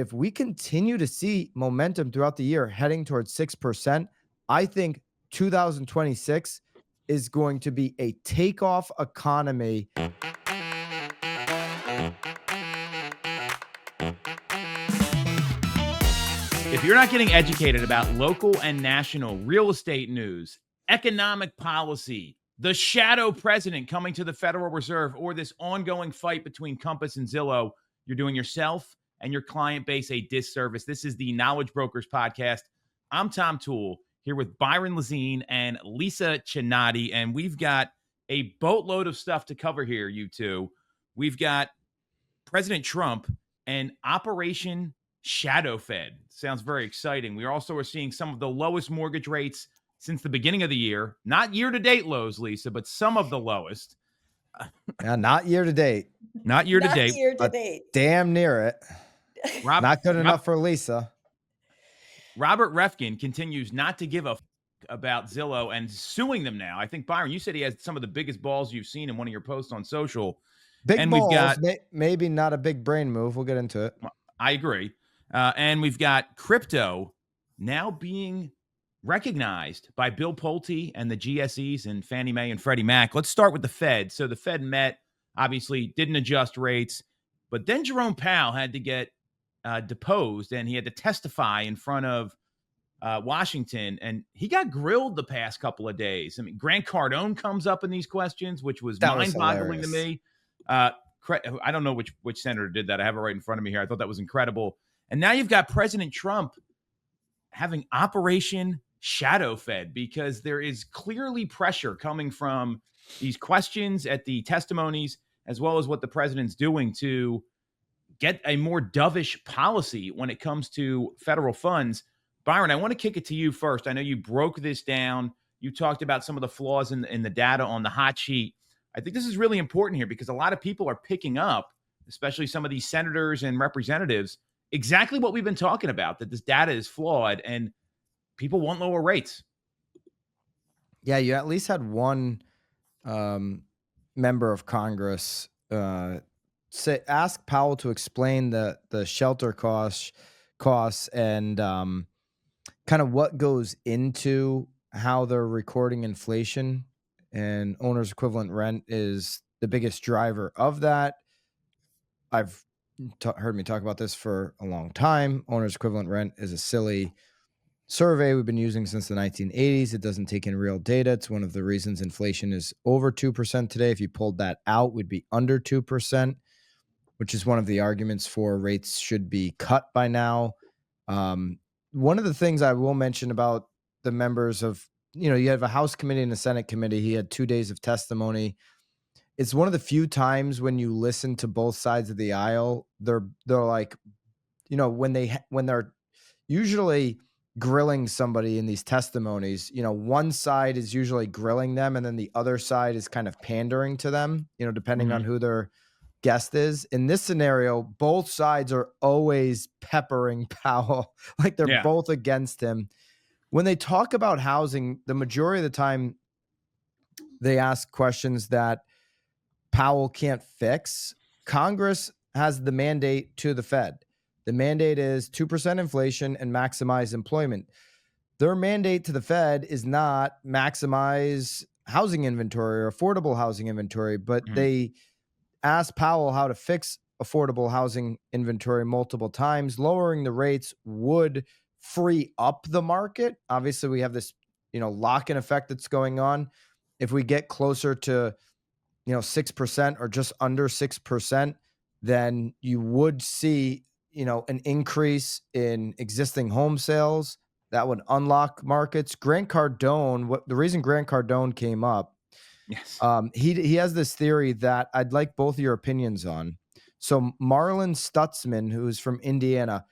if we continue to see momentum throughout the year heading towards 6%, I think 2026 is going to be a takeoff economy. If you're not getting educated about local and national real estate news, economic policy, the shadow president coming to the Federal Reserve, or this ongoing fight between Compass and Zillow, you're doing yourself and your client base a disservice. This is the Knowledge Brokers Podcast. I'm Tom Toole, here with Byron Lazine and Lisa Chinatti, and we've got a boatload of stuff to cover here, you two. We've got President Trump and Operation Shadow Fed. Sounds very exciting. We also are seeing some of the lowest mortgage rates since the beginning of the year. Not year-to-date lows, Lisa, but some of the lowest. Yeah, not year-to-date. Not year-to-date. Year-to-date. Damn near it. Not good enough for Lisa. Robert Reffkin continues not to give a about Zillow and suing them now. I think, Byron, you said he has some of the biggest balls you've seen in one of your posts on social. Big balls, maybe not a big brain move. We'll get into it. I agree. And we've got crypto now being recognized by Bill Pulte and the GSEs and Fannie Mae and Freddie Mac. Let's start with the Fed. So the Fed met, obviously didn't adjust rates, but then Jerome Powell had to get deposed, and he had to testify in front of Washington, and he got grilled the past couple of days. I mean, Grant Cardone comes up in these questions, which was mind-boggling to me. I don't know which senator did that. I have it right in front of me here. I thought that was incredible. And now you've got President Trump having Operation Shadow Fed, because there is clearly pressure coming from these questions at the testimonies, as well as what the president's doing to get a more dovish policy when it comes to federal funds. Byron, I want to kick it to you first. I know you broke this down. You talked about some of the flaws in the data on the hot sheet. I think this is really important here, because a lot of people are picking up, especially some of these senators and representatives, exactly what we've been talking about, that this data is flawed and people want lower rates. Yeah, you at least had one member of Congress ask Powell to explain the shelter costs and kind of what goes into how they're recording inflation, and owner's equivalent rent is the biggest driver of that. I've heard me talk about this for a long time. Owner's equivalent rent is a silly survey we've been using since the 1980s. It doesn't take in real data. It's one of the reasons inflation is over 2% today. If you pulled that out, we'd be under 2%, which is one of the arguments for rates should be cut by now. One of the things I will mention about the members of, you have a House committee and a Senate committee. He had 2 days of testimony. It's one of the few times when you listen to both sides of the aisle, they're like, when they're usually grilling somebody in these testimonies, one side is usually grilling them, and then the other side is kind of pandering to them, depending on who their guest is. In this scenario, both sides are always peppering Powell, like they're both against him. When they talk about housing, the majority of the time they ask questions that Powell can't fix. Congress has the mandate to the Fed. The mandate is 2% inflation and maximize employment. Their mandate to the Fed is not maximize housing inventory or affordable housing inventory, but they asked Powell how to fix affordable housing inventory multiple times. Lowering the rates would free up the market. Obviously, we have this, lock-in effect that's going on. If we get closer to 6% or just under 6%, then you would see, an increase in existing home sales that would unlock markets. Grant Cardone, the reason Grant Cardone came up, he has this theory that I'd like both of your opinions on. So Marlon Stutzman, who's from Indiana,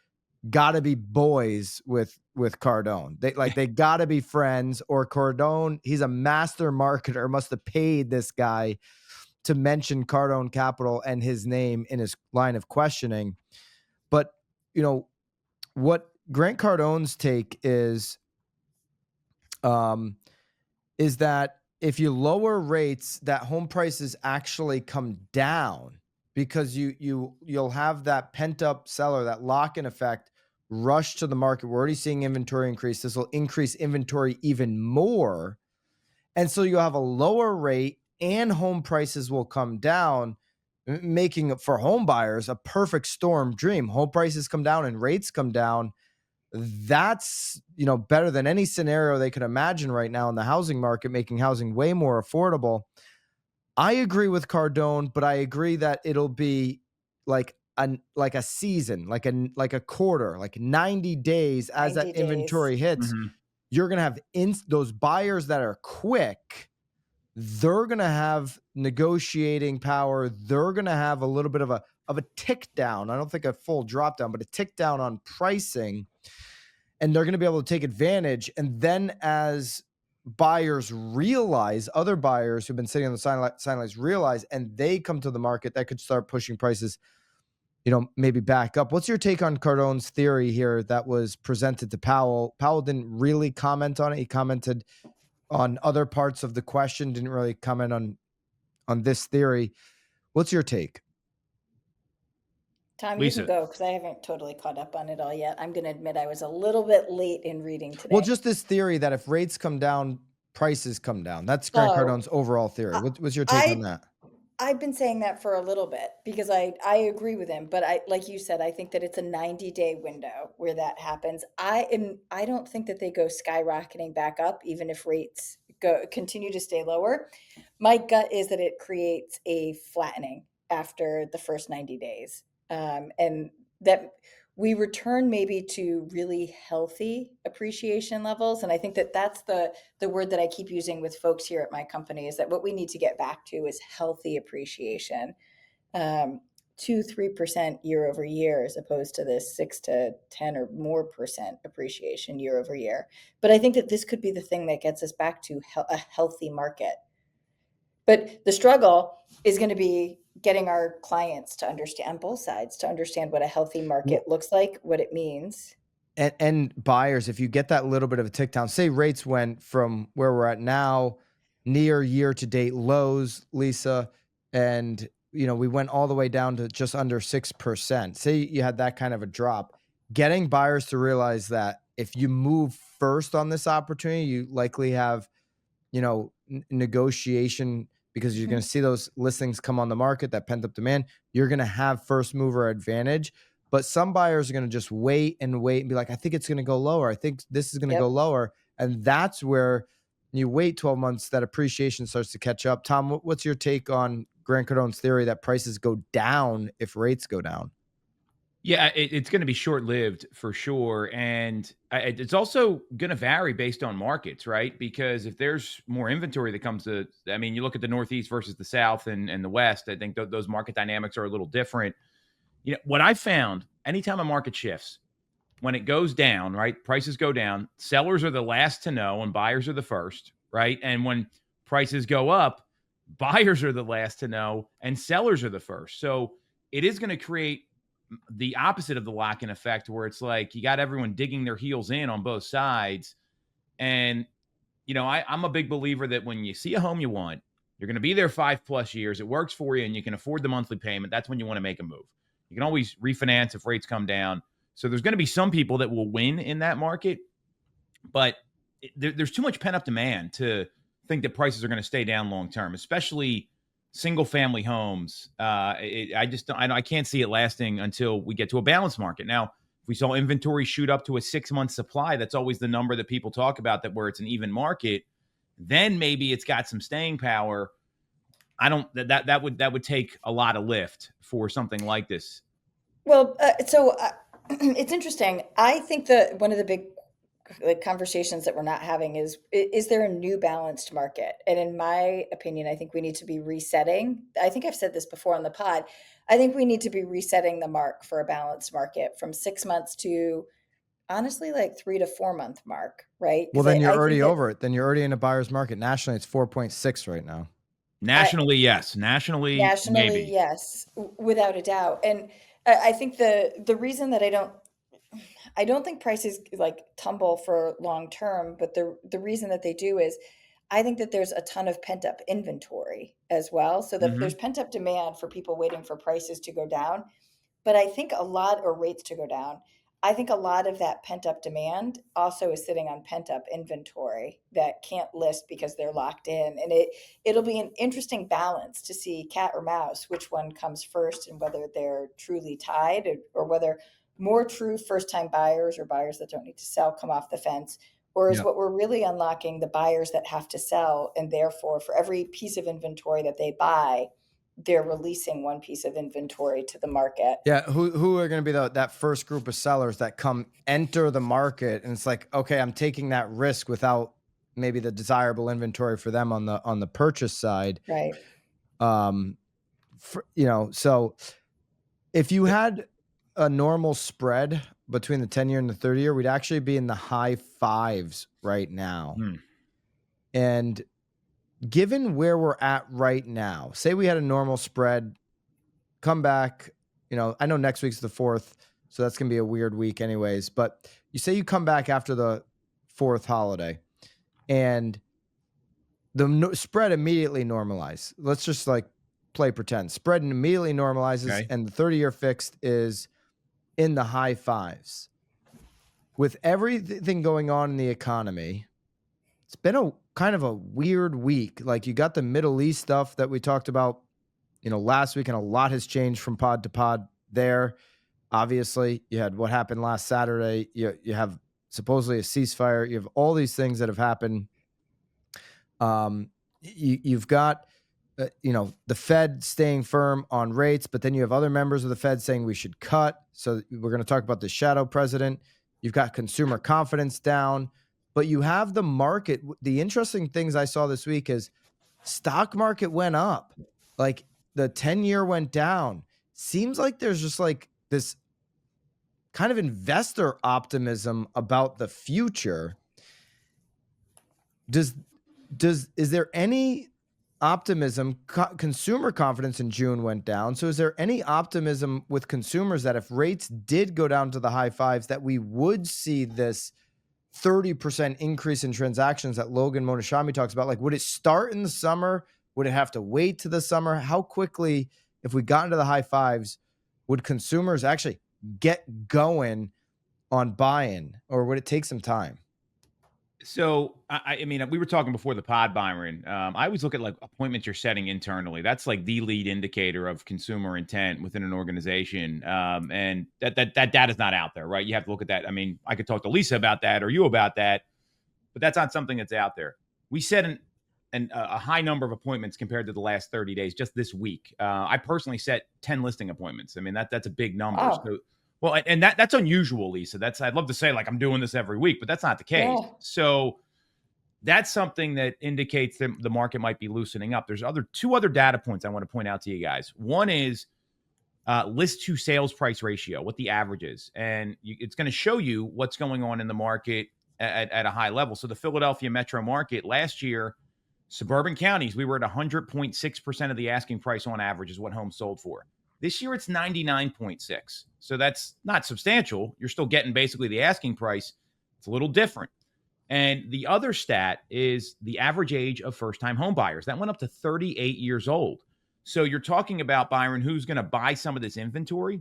got to be boys with Cardone. They got to be friends, or Cardone, he's a master marketer, must have paid this guy to mention Cardone Capital and his name in his line of questioning. But, what Grant Cardone's take is that if you lower rates, that home prices actually come down because you'll have that pent up seller, that lock-in effect, rush to the market. We're already seeing inventory increase. This will increase inventory even more. And so you'll have a lower rate and home prices will come down, making it for home buyers a perfect storm dream. Home prices come down and rates come down. That's, better than any scenario they could imagine right now in the housing market, making housing way more affordable. I agree with Cardone, but I agree that it'll be like a season, like a quarter, like 90 days as that 90 days. inventory hits. You're going to have those buyers that are quick. They're going to have negotiating power. They're going to have a little bit of a tick down. I don't think a full drop down, but a tick down on pricing. And they're going to be able to take advantage. And then as buyers realize, other buyers who've been sitting on the sidelines realize, and they come to the market, that could start pushing prices, maybe back up. What's your take on Cardone's theory here that was presented to Powell? Powell didn't really comment on it. He commented on other parts of the question, didn't really comment on this theory. What's your take? Tom, Lisa. you can go because I haven't totally caught up on it all yet. I'm going to admit I was a little bit late in reading today. Well, just this theory that if rates come down, prices come down. That's Grant Cardone's overall theory. What's your take on that? I've been saying that for a little bit because I agree with him, but like you said, I think that it's a 90-day window where that happens. I don't think that they go skyrocketing back up, even if rates continue to stay lower. My gut is that it creates a flattening after the first 90 days. And that we return maybe to really healthy appreciation levels. And I think that that's the word that I keep using with folks here at my company, is that what we need to get back to is healthy appreciation, 2-3% year over year, as opposed to this 6 to 10 or more percent appreciation year over year. But I think that this could be the thing that gets us back to a healthy market. But the struggle is going to be getting our clients to understand, both sides, to understand what a healthy market looks like, what it means. And buyers, if you get that little bit of a tick down, say rates went from where we're at now, near year-to-date lows, Lisa, and we went all the way down to just under 6%. Say you had that kind of a drop, getting buyers to realize that if you move first on this opportunity, you likely have, negotiation, because you're going to see those listings come on the market, that pent up demand. You're going to have first mover advantage. But some buyers are going to just wait and be like, I think it's going to go lower. I think this is going to go lower. And that's where you wait 12 months, that appreciation starts to catch up. Tom, what's your take on Grant Cardone's theory that prices go down if rates go down? Yeah, it's going to be short-lived for sure. And it's also going to vary based on markets, right? Because if there's more inventory that comes to, you look at the Northeast versus the South and the West, I think those market dynamics are a little different. What I found, anytime a market shifts, when it goes down, right, prices go down, sellers are the last to know and buyers are the first, right? And when prices go up, buyers are the last to know and sellers are the first. So it is going to create the opposite of the lock-in effect, where it's like you got everyone digging their heels in on both sides. And, I'm a big believer that when you see a home you want, you're going to be there 5+ years, it works for you, and you can afford the monthly payment. That's when you want to make a move. You can always refinance if rates come down. So there's going to be some people that will win in that market, but there's too much pent-up demand to think that prices are going to stay down long-term, especially single-family homes. I can't see it lasting until we get to a balanced market. Now, if we saw inventory shoot up to a 6-month supply, that's always the number that people talk about, that where it's an even market, then maybe it's got some staying power. That would take a lot of lift for something like this. Well, it's interesting. I think that one of the big conversations that we're not having is there a new balanced market? And in my opinion, I think we need to be resetting. I think I've said this before on the pod. I think we need to be resetting the mark for a balanced market from 6 months to, honestly, like 3 to 4 month mark, right? Well, then you're already over it. Then you're already in a buyer's market. Nationally, it's 4.6 right now. Nationally, yes. Nationally, maybe. Yes, without a doubt. And I think the reason that I don't think prices like tumble for long term, but the reason that they do is I think that there's a ton of pent up inventory as well. So that Mm-hmm. there's pent up demand for people waiting for prices to go down. But I think a lot, or rates to go down. I think a lot of that pent up demand also is sitting on pent up inventory that can't list because they're locked in. And it'll be an interesting balance to see cat or mouse, which one comes first, and whether they're truly tied, or whether more true first time buyers or buyers that don't need to sell come off the fence. Or is Yeah. what we're really unlocking the buyers that have to sell, and therefore for every piece of inventory that they buy, they're releasing one piece of inventory to the market. Yeah, who are going to be that first group of sellers that enter the market, and it's like, okay, I'm taking that risk without maybe the desirable inventory for them on the purchase side. Right. So if you had a normal spread between the 10-year and the 30-year, we'd actually be in the high fives right now. And given where we're at right now, say we had a normal spread, come back, I know next week's the 4th, so that's going to be a weird week anyways, but you say you come back after the 4th holiday and the spread immediately normalizes. Let's just play pretend. Spread immediately normalizes, Okay. and the 30-year fixed is in the high fives. With everything going on in the economy, it's been a kind of a weird week. Like, you got the Middle East stuff that we talked about, last week, and a lot has changed from pod to pod there. Obviously, you had what happened last Saturday. You have supposedly a ceasefire. You have all these things that have happened. You've got, the Fed staying firm on rates, but then you have other members of the Fed saying we should cut. So we're going to talk about the shadow president. You've got consumer confidence down, but you have the market. The interesting things I saw this week is stock market went up. Like, the 10-year went down. Seems like there's just this kind of investor optimism about the future. Is there any optimism? Consumer confidence in June went down. So is there any optimism with consumers that if rates did go down to the high fives, that we would see this 30% increase in transactions that Logan Monashami talks about? Like, would it start in the summer? Would it have to wait to the summer? How quickly, if we got into the high fives, would consumers actually get going on buying, or would it take some time? So, I mean, we were talking before the pod, Byron. I always look at appointments you're setting internally. That's like the lead indicator of consumer intent within an organization. And that data is not out there, right? You have to look at that. I mean, I could talk to Lisa about that or you about that, but that's not something that's out there. We set a high number of appointments compared to the last 30 days just this week. I personally set 10 listing appointments. I mean, that's a big number. Wow. So, well, and that's unusual, Lisa. I'd love to say I'm doing this every week, but that's not the case. Yeah. So that's something that indicates that the market might be loosening up. There's two other data points I want to point out to you guys. One is list to sales price ratio, what the average is. And it's going to show you what's going on in the market at a high level. So the Philadelphia metro market last year, suburban counties, we were at 100.6% of the asking price on average is what homes sold for. This year, it's 99.6. So that's not substantial. You're still getting basically the asking price. It's a little different. And the other stat is the average age of first-time home buyers. That went up to 38 years old. So you're talking about, Byron, who's going to buy some of this inventory?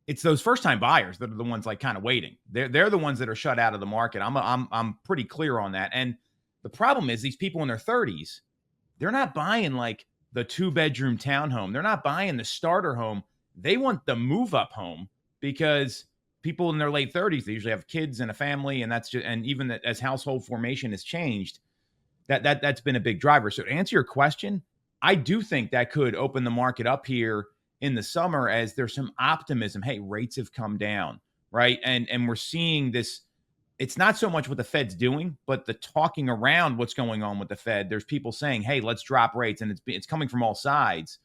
It's those first-time buyers that are the ones kind of waiting. They're the ones that are shut out of the market. I'm pretty clear on that. And the problem is these people in their 30s, they're not buying the 2-bedroom townhome. They're not buying the starter home. They want the move-up home, because people in their late 30s, they usually have kids and a family, and even as household formation has changed, that's been a big driver. So to answer your question, I do think that could open the market up here in the summer as there's some optimism. Hey, rates have come down, right? And we're seeing this. It's not so much what the Fed's doing, but the talking around what's going on with the Fed. There's people saying, "Hey, let's drop rates," and it's coming from all sides.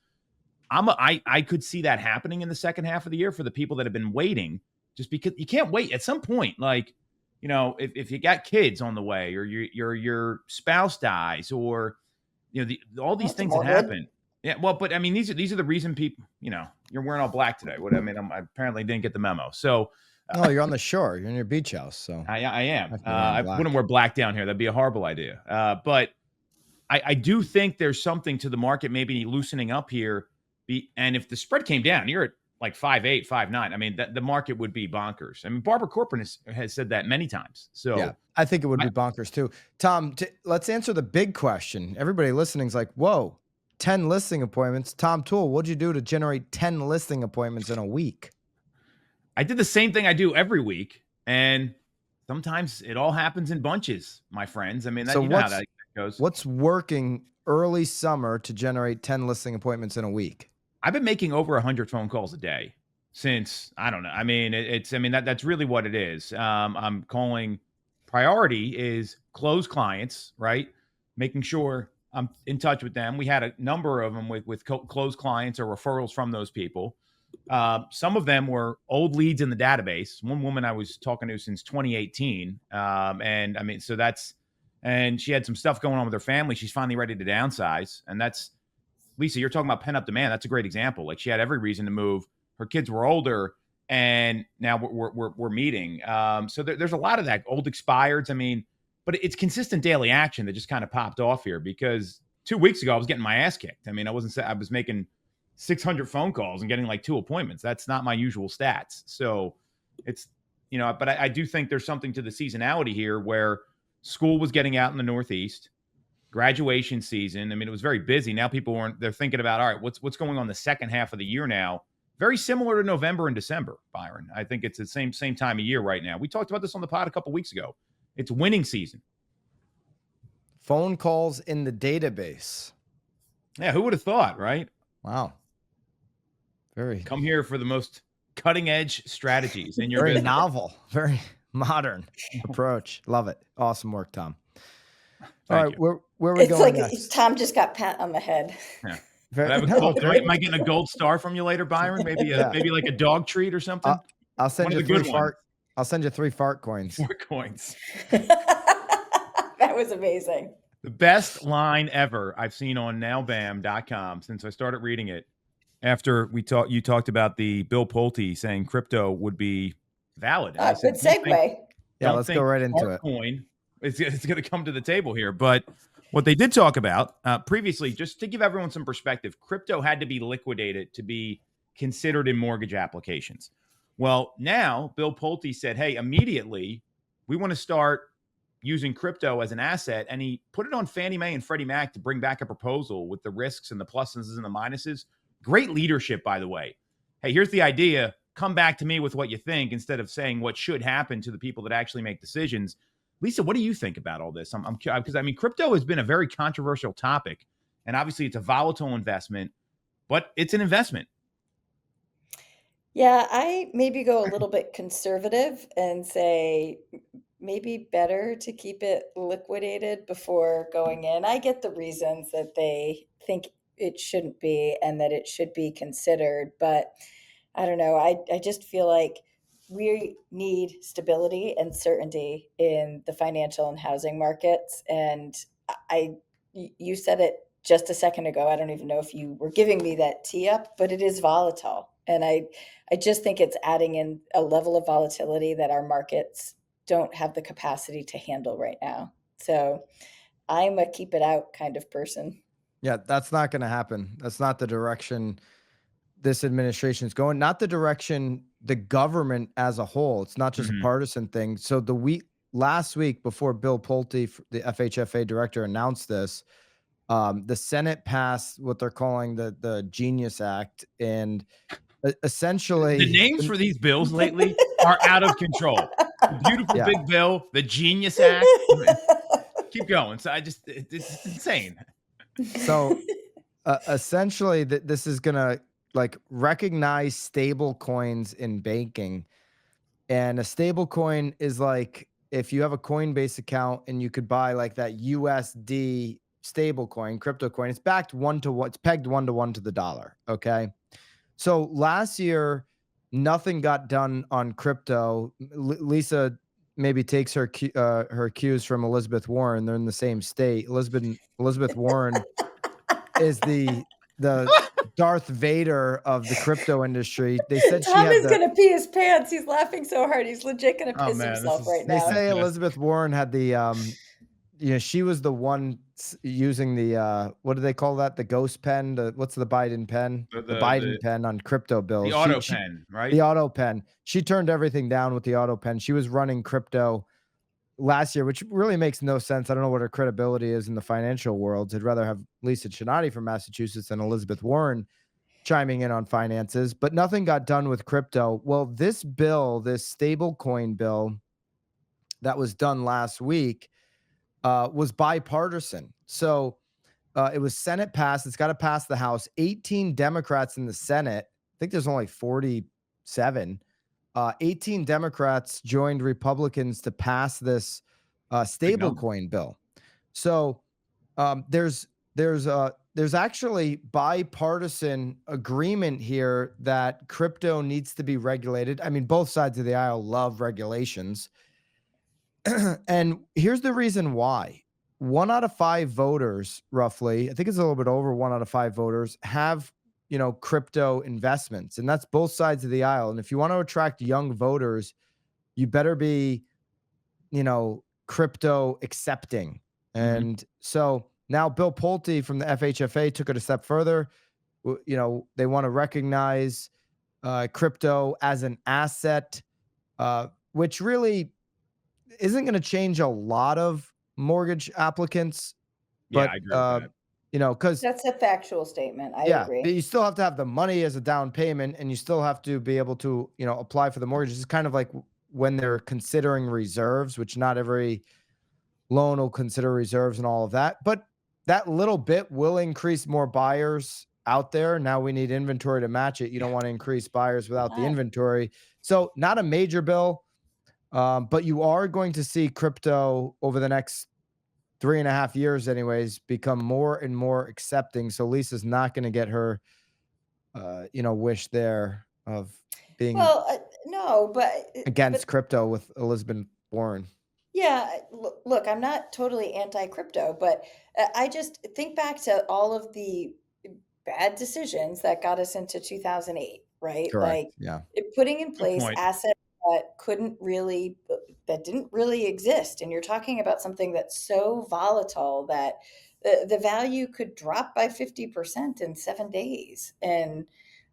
I could see that happening in the second half of the year for the people that have been waiting, just because you can't wait. At some point, if you got kids on the way, or your spouse dies, or all these things that happen. Yeah, well, but I mean, these are the reason people. You're wearing all black today. What I mean, I apparently didn't get the memo. So No, you're on the shore. You're in your beach house, so I am. have to be wearing I black. wouldn't wear black down here. That'd be a horrible idea. But I do think there's something to the market maybe loosening up here. And if the spread came down, you're at like 5.8, 5.9. I mean, the market would be bonkers. I mean, Barbara Corcoran has said that many times. So Yeah, I think it would be bonkers too. Tom, let's answer the big question. Everybody listening is like, whoa, 10 listing appointments. Tom Toole, what'd you do to generate 10 listing appointments in a week? I did the same thing I do every week. And sometimes it all happens in bunches, my friends. I mean, you know how that goes. What's working early summer to generate 10 listing appointments in a week? I've been making over 100 phone calls a day since, I don't know. I mean, that's really what it is. I'm calling, priority is close clients, right? Making sure I'm in touch with them. We had a number of them with closed clients or referrals from those people. Some of them were old leads in the database. One woman I was talking to since 2018. And I mean, and she had some stuff going on with her family. She's finally ready to downsize. And that's, Lisa, you're talking about pent-up demand. That's a great example. Like, she had every reason to move. Her kids were older, and now we're meeting. So there's a lot of that old expireds. I mean, but it's consistent daily action that just kind of popped off here, because 2 weeks ago I was getting my ass kicked. I mean, I was making 600 phone calls and getting like 2 appointments. That's not my usual stats. So it's, but I do think there's something to the seasonality here, where school was getting out in the Northeast. Graduation season. I mean, it was very busy. Now they're thinking about, all right, what's going on the second half of the year now? Very similar to November and December, Byron. I think it's the same time of year right now. We talked about this on the pod a couple weeks ago. It's winning season. Phone calls in the database. Yeah, who would have thought, right? Wow. Come here for the most cutting edge strategies in your very business. Novel, very modern approach. Love it. Awesome work, Tom. All right, where are we going next? Tom just got pat on the head. Yeah. Am I getting a gold star from you later, Byron? Maybe maybe like a dog treat or something. I'll send you 3 fart. I'll send you 3 fart coins. 4 coins. That was amazing. The best line ever I've seen on nowbam.com since I started reading it. After you talked about the Bill Pulte saying crypto would be valid. Good segue. Yeah, let's go right into it. Coin, it's going to come to the table here. But what they did talk about previously, just to give everyone some perspective, crypto had to be liquidated to be considered in mortgage applications. Well, now Bill Pulte said, hey, immediately we want to start using crypto as an asset. And he put it on Fannie Mae and Freddie Mac to bring back a proposal with the risks and the pluses and the minuses. Great leadership, by the way. Hey, here's the idea. Come back to me with what you think instead of saying what should happen to the people that actually make decisions. Lisa, what do you think about all this? Because I mean, crypto has been a very controversial topic, and obviously it's a volatile investment, but it's an investment. Yeah, I maybe go a little bit conservative and say maybe better to keep it liquidated before going in. I get the reasons that they think it shouldn't be and that it should be considered, but I don't know. I just feel like we need stability and certainty in the financial and housing markets. And you said it just a second ago. I don't even know if you were giving me that tee up, but it is volatile. And I just think it's adding in a level of volatility that our markets don't have the capacity to handle right now. So I'm a keep it out kind of person. Yeah, that's not going to happen. That's not the direction this administration is going, not the direction the government as a whole. It's not just a partisan thing. So last week before Bill Pulte, the FHFA director, announced this, the Senate passed what they're calling the Genius Act. And essentially the names for these bills lately are out of control. The beautiful big bill, the Genius Act. Keep going. So it's insane. So essentially this is going to like recognize stable coins in banking. And a stable coin is like if you have a Coinbase account and you could buy like that USD stable coin, crypto coin, it's backed 1-to-1, it's pegged 1-to-1 to the dollar. Okay. So last year, nothing got done on crypto. Lisa maybe takes her cues from Elizabeth Warren. They're in the same state. Elizabeth Warren is the Darth Vader of the crypto industry. They said she Tom had is the. gonna pee his pants. He's laughing so hard. He's legit gonna Oh piss man, this himself is right They now. say fantastic. Elizabeth Warren had the she was the one using the what do they call that? The ghost pen. What's the Biden pen? The The the Biden the, pen on crypto the bills. auto She pen, right? the auto pen. She turned everything down with the auto pen. She was running crypto last year, which really makes no sense. I don't know what her credibility is in the financial world. I'd rather have Lisa Chinatti from Massachusetts than Elizabeth Warren chiming in on finances, but nothing got done with crypto. Well, this bill, this stablecoin bill that was done last week, was bipartisan. So it was Senate passed. It's got to pass the House. 18 Democrats in the Senate. I think there's only 47. 18 Democrats joined Republicans to pass this Big number. stablecoin bill. So there's actually bipartisan agreement here that crypto needs to be regulated. I mean, both sides of the aisle love regulations. And here's the reason why. 1 out of 5 voters, roughly, I think it's a little bit over 1 out of 5 voters, have crypto investments, and that's both sides of the aisle. And if you want to attract young voters, you better be, crypto accepting. And so now Bill Pulte from the FHFA took it a step further. They want to recognize crypto as an asset, which really isn't going to change a lot of mortgage applicants, Yeah, but I agree with that. because That's a factual statement. I yeah, agree. but you still have to have the money as a down payment, and you still have to be able to apply for the mortgage. It's kind of like when they're considering reserves, which not every loan will consider reserves and all of that, but that little bit will increase more buyers out there. Now we need inventory to match it. You don't want to increase buyers without the inventory. So not a major bill. But you are going to see crypto over the next 3.5 years, anyways, become more and more accepting. So Lisa's not going to get her, wish there of being Well, no, but against crypto with Elizabeth Warren. yeah, look, I'm not totally anti-crypto, but I just think back to all of the bad decisions that got us into 2008, right? Correct. Like Yeah. putting in Good place point. assets that didn't really exist. And you're talking about something that's so volatile that the value could drop by 50% in 7 days. And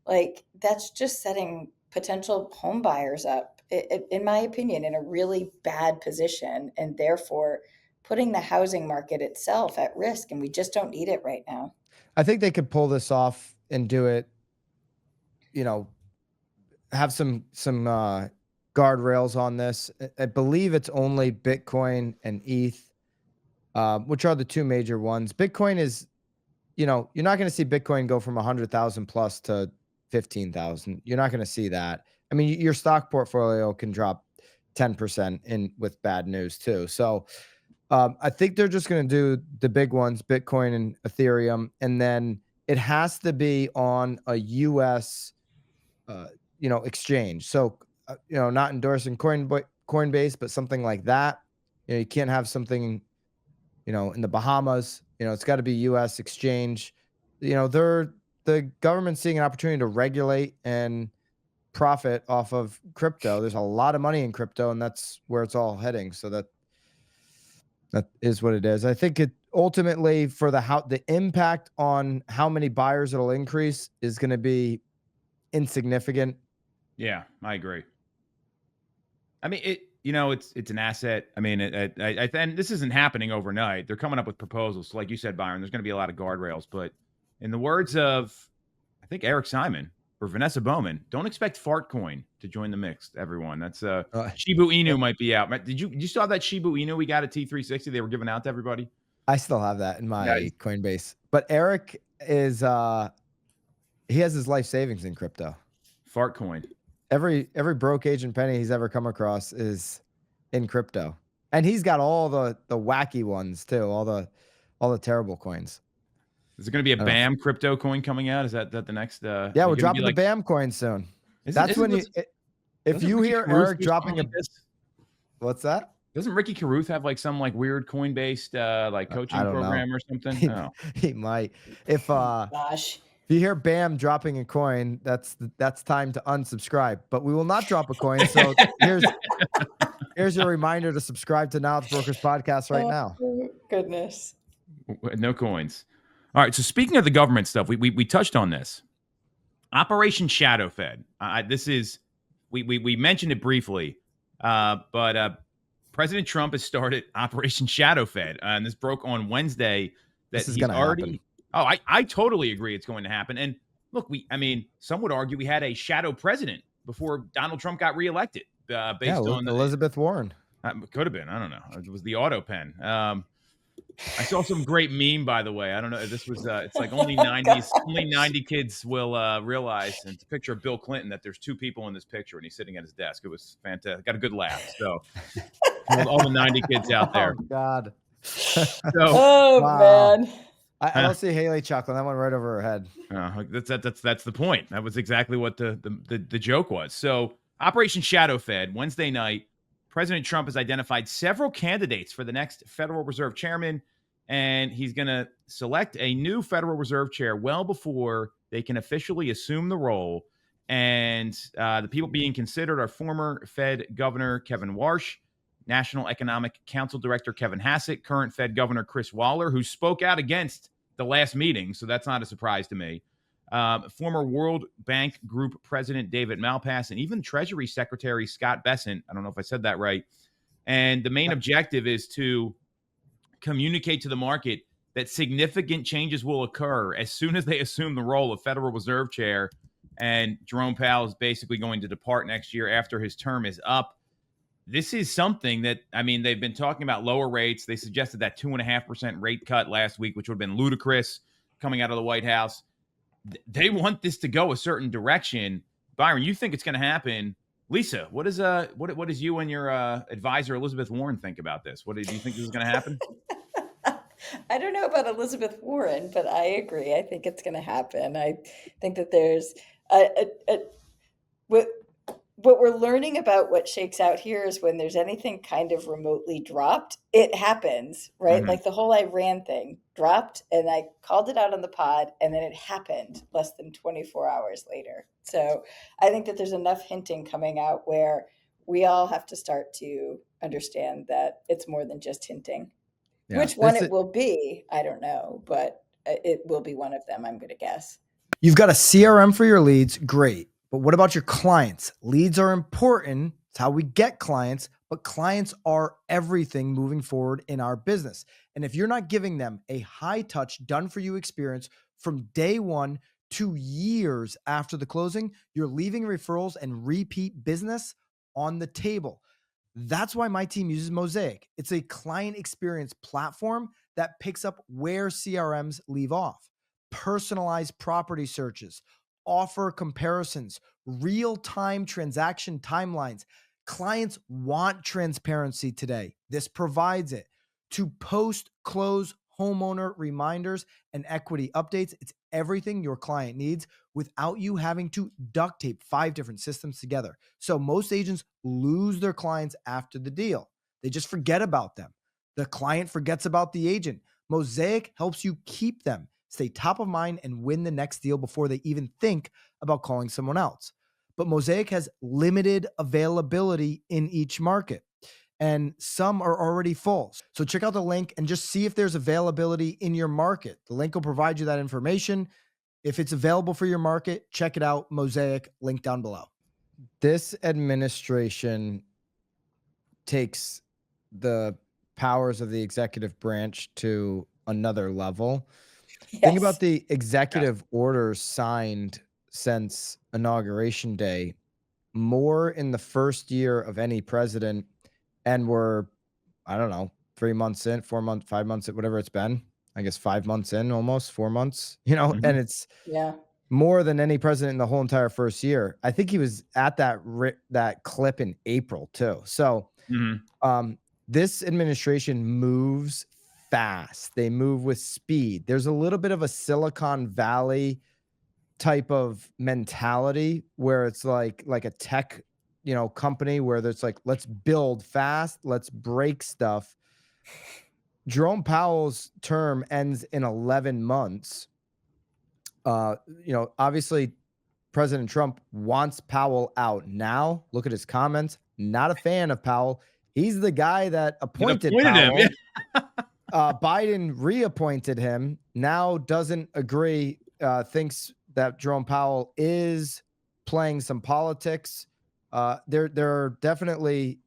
like, that's just setting potential home buyers up, in my opinion, in a really bad position, and therefore putting the housing market itself at risk. And we just don't need it right now. I think they could pull this off and do it, have some guardrails on this. I believe it's only Bitcoin and ETH, which are the two major ones. Bitcoin is, you're not going to see Bitcoin go from 100,000 plus to 15,000. You're not going to see that. I mean, your stock portfolio can drop 10% in with bad news too. So I think they're just going to do the big ones, Bitcoin and Ethereum, and then it has to be on a U.S. Exchange. So not endorsing Coinbase, but something like that. You can't have something in the Bahamas. It's got to be U.S. exchange. The government's seeing an opportunity to regulate and profit off of crypto. There's a lot of money in crypto, and that's where it's all heading. So that is what it is. I think it ultimately for the impact on how many buyers it'll increase is going to be insignificant. Yeah, I agree. I mean, it's an asset. I mean, and this isn't happening overnight. They're coming up with proposals. So like you said, Byron, there's going to be a lot of guardrails. But in the words of, I think Eric Simon or Vanessa Bowman, don't expect Fartcoin to join the mix. Everyone, that's Shiba Inu might be out. Did you still have that Shiba Inu we got at T360? They were giving out to everybody. I still have that in my Nice. Coinbase, but Eric is he has his life savings in crypto. Fartcoin. Every broke agent penny he's ever come across is in crypto, and he's got all the wacky ones too, all the terrible coins. Is there going to be a BAM crypto coin coming out? Is that the next? Yeah, we're dropping the BAM coin soon. That's when if you hear Eric dropping what's that? Doesn't Ricky Carruth have like some like weird coin based like coaching program or something? He might. If Gosh. If you hear Bam dropping a coin, that's time to unsubscribe. But we will not drop a coin. So here's your reminder to subscribe to Knowledge Brokers Podcast right now. Oh, goodness. No coins. All right. So speaking of the government stuff, we touched on this. Operation Shadow Fed. This is we mentioned it briefly, but President Trump has started Operation Shadow Fed, and this broke on Wednesday. That This is he's gonna already. Oh, I totally agree. It's going to happen. And look, some would argue we had a shadow president before Donald Trump got reelected, based on Elizabeth Warren. Could have been. I don't know. It was the auto pen. I saw some great meme, by the way. I don't know. This was it's like only 90 kids will realize, and it's a picture of Bill Clinton, that there's two people in this picture and he's sitting at his desk. It was fantastic. Got a good laugh. So all the 90 kids out there. Oh God. Man. I don't see Haley chuckling. That went right over her head. That's the point. That was exactly what the joke was. So Operation Shadow Fed, Wednesday night, President Trump has identified several candidates for the next Federal Reserve chairman, and he's going to select a new Federal Reserve chair well before they can officially assume the role. And the people being considered are former Fed Governor Kevin Warsh, National Economic Council Director Kevin Hassett, current Fed Governor Chris Waller, who spoke out against the last meeting, so that's not a surprise to me. Former World Bank Group President David Malpass, and even Treasury Secretary Scott Bessent. I don't know if I said that right. And the main objective is to communicate to the market that significant changes will occur as soon as they assume the role of Federal Reserve Chair. And Jerome Powell is basically going to depart next year after his term is up. This is something that, they've been talking about lower rates. They suggested that 2.5% rate cut last week, which would have been ludicrous coming out of the White House. They want this to go a certain direction. Byron, you think it's going to happen? Lisa, what does you and your advisor Elizabeth Warren think about this? What do you think this is going to happen? I don't know about Elizabeth Warren, but I agree. I think it's going to happen. I think that there's what we're learning about what shakes out here is when there's anything kind of remotely dropped, it happens, right? Mhm. Like the whole Iran thing dropped, and I called it out on the pod, and then it happened less than 24 hours later. So I think that there's enough hinting coming out where we all have to start to understand that it's more than just hinting. Yeah. Which one it will be, I don't know, but it will be one of them, I'm going to guess. You've got a CRM for your leads, great. But what about your clients? Leads are important. It's how we get clients, but clients are everything moving forward in our business. And if you're not giving them a high touch, done for you experience from day one to years after the closing, you're leaving referrals and repeat business on the table. That's why my team uses Mosaic. It's a client experience platform that picks up where CRMs leave off. Personalized property searches, offer comparisons, real-time transaction timelines. Clients want transparency today. This provides it. To post-close homeowner reminders and equity updates, it's everything your client needs without you having to duct tape 5 different systems together. So most agents lose their clients after the deal. They just forget about them. The client forgets about the agent. Mosaic helps you keep them, stay top of mind, and win the next deal before they even think about calling someone else. But Mosaic has limited availability in each market, and some are already full. So check out the link and just see if there's availability in your market. The link will provide you that information. If it's available for your market, check it out. Mosaic, link down below. This administration takes the powers of the executive branch to another level. Yes. Think about the executive orders signed since Inauguration Day, more in the first year of any president, and we're, I don't know, 3 months in, 4 months, 5 months, whatever it's been. I guess 5 months in, almost 4 months, Mhm. and it's more than any president in the whole entire first year. I think he was at that clip in April too. So this administration moves fast. They move with speed. There's a little bit of a Silicon Valley type of mentality where it's like a tech, company where there's like, let's build fast, let's break stuff. Jerome Powell's term ends in 11 months. Obviously President Trump wants Powell out now. Look at his comments. Not a fan of Powell. He's the guy that That appointed appointed him. Powell. Yeah. Biden reappointed him. Now doesn't agree. Thinks that Jerome Powell is playing some politics. There are definitely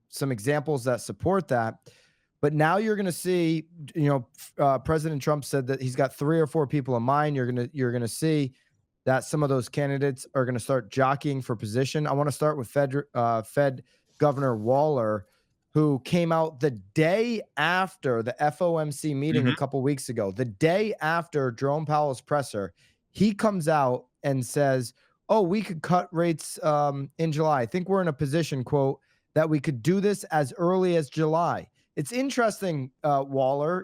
some examples that support that. But now you're going to see, President Trump said that he's got 3 or 4 people in mind. You're going to see that some of those candidates are going to start jockeying for position. I want to start with Fed Governor Waller, who came out the day after the FOMC meeting a couple weeks ago, the day after Jerome Powell's presser. He comes out and says, "Oh, we could cut rates in July. I think we're in a position, quote, that we could do this as early as July." It's interesting,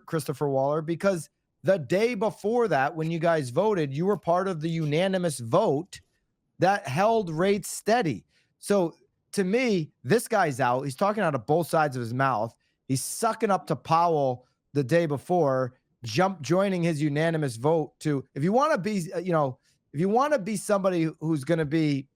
Christopher Waller, because the day before that, when you guys voted, you were part of the unanimous vote that held rates steady. So to me, this guy's out. He's talking out of both sides of his mouth. He's sucking up to Powell the day before, joining his unanimous vote to, if you want to be, if you want to be somebody who's going to be,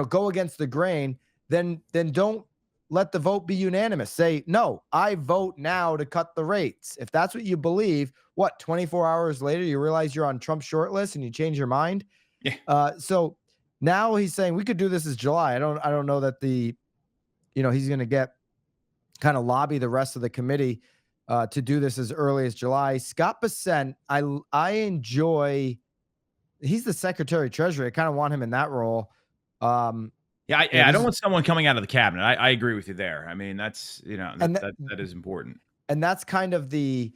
go against the grain, then don't let the vote be unanimous. Say, no, I vote now to cut the rates. If that's what you believe, 24 hours later, you realize you're on Trump's short list and you change your mind. Yeah. So now he's saying we could do this as July. I don't know that he's going to get kind of lobby the rest of the committee to do this as early as July. Scott Bessent, I enjoy. He's the Secretary of Treasury. I kind of want him in that role. I don't want someone coming out of the cabinet. I agree with you there. I mean, that's, that is important. And that's kind of the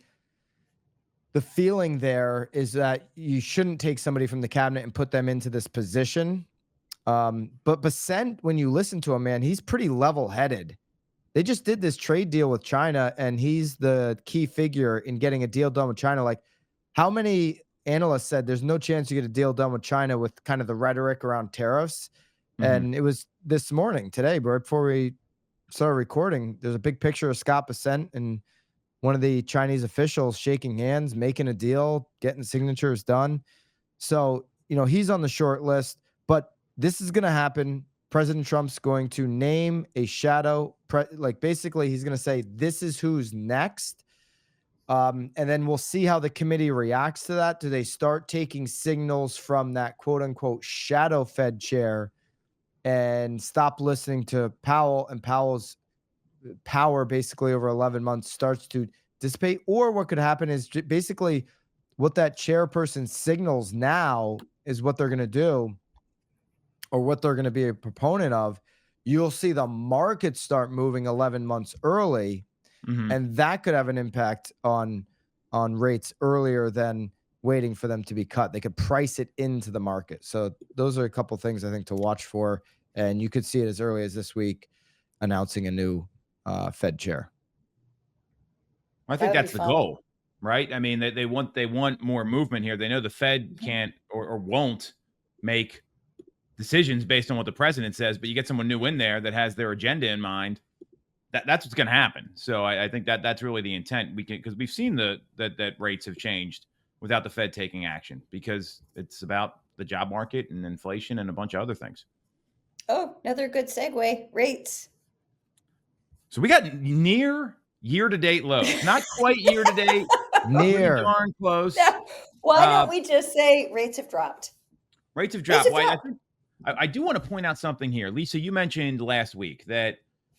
feeling there, is that you shouldn't take somebody from the cabinet and put them into this position. But Bessent, when you listen to him, man, he's pretty level-headed. They just did this trade deal with China, and he's the key figure in getting a deal done with China. Like, how many analysts said there's no chance you get a deal done with China with kind of the rhetoric around tariffs? And it was this morning, today, right before we started recording, there's a big picture of Scott Bessent and one of the Chinese officials shaking hands, making a deal, getting signatures done. So, he's on the short list, but this is going to happen. President Trump's going to name a shadow, basically he's going to say, this is who's next. And then we'll see how the committee reacts to that. Do they start taking signals from that quote unquote shadow Fed chair and stop listening to Powell, and Powell's power basically over 11 months starts to dissipate? Or what could happen is basically what that chairperson signals now is what they're going to do, or what they're going to be a proponent of. You'll see the market start moving 11 months early, and that could have an impact on rates earlier than waiting for them to be cut. They could price it into the market. So those are a couple things I think to watch for, and you could see it as early as this week, announcing a new Fed chair. I think that's the goal, right? I mean, they want more movement here. They know the Fed can't or won't make decisions based on what the president says, but you get someone new in there that has their agenda in mind. That's what's going to happen. So I think that's really the intent. Because we've seen that rates have changed without the Fed taking action, because it's about the job market and inflation and a bunch of other things. Oh, another good segue. Rates. So we got near year-to-date lows. Not quite year-to-date. Near. Darn close. Yeah. Why don't we just say rates have dropped? Rates have dropped. I do want to point out something here. Lisa, you mentioned last week that